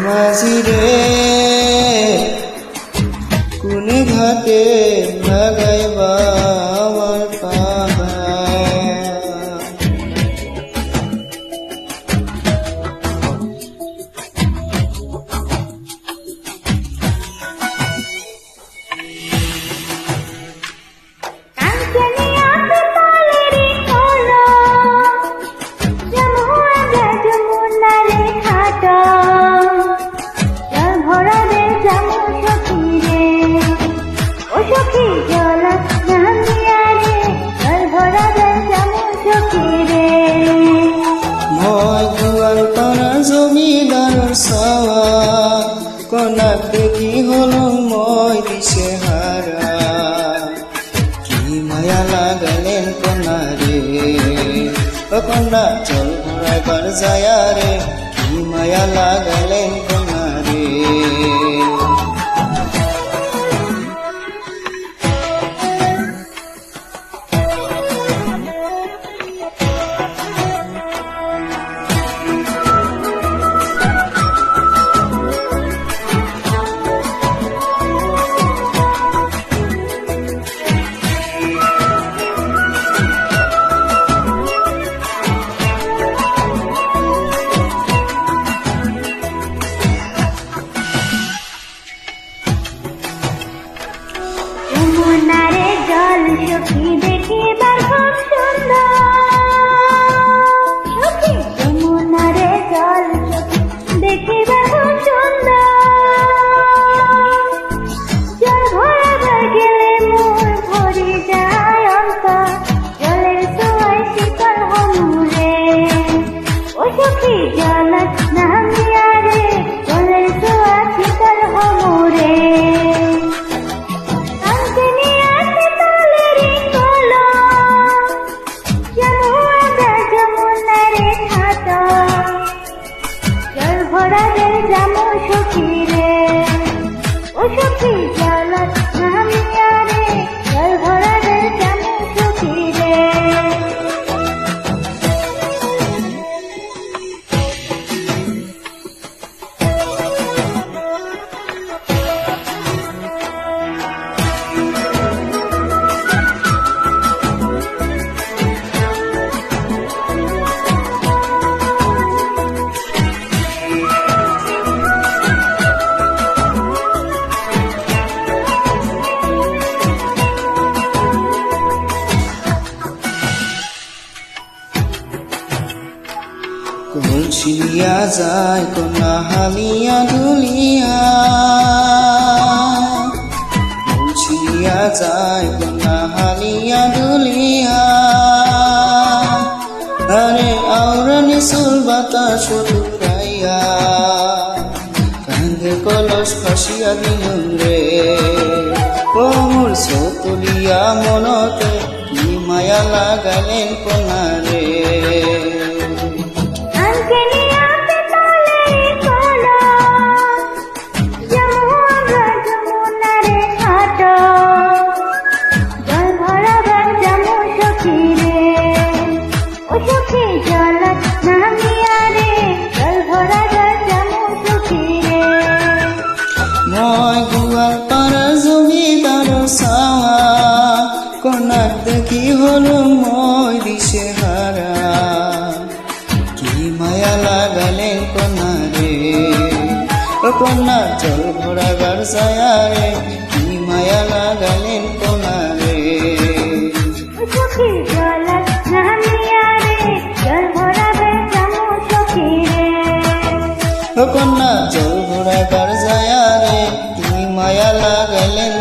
মাঝি রে কোন ঘাটে লাগাইবা আমার পাবা জমিদার সাওয়া কনাক দেখি হলো মই দিশে হারা কি মায়া লাগালেন কনারে ও কন্যা চল ঘোরাইবার যায়া রে কি মায়া লাগালেন কনারে ছিলিয়া যায় কন্যা হালিয়া দুলিয়া ছিলিয়া যায় কন্যা হালিয়া দুলিয়া আরে আওরানি সুল বাতাস দুরাইয়া কান্দে কলস ফাঁসিয়া দিলুম রে ও মোর সতুলিয়া মনতে কি মায়া লাগালেন কন্যা রে কনাক দেখি হলো মই দিশে হারা কি মায়া লাগালেন কনারে ও কন্যা চল ঘোরাবার যায়া রে কি মায়া লাগালেন কনারে ও কন্যা চল ঘোরাবার যায়া রে কি মায়া লাগালেন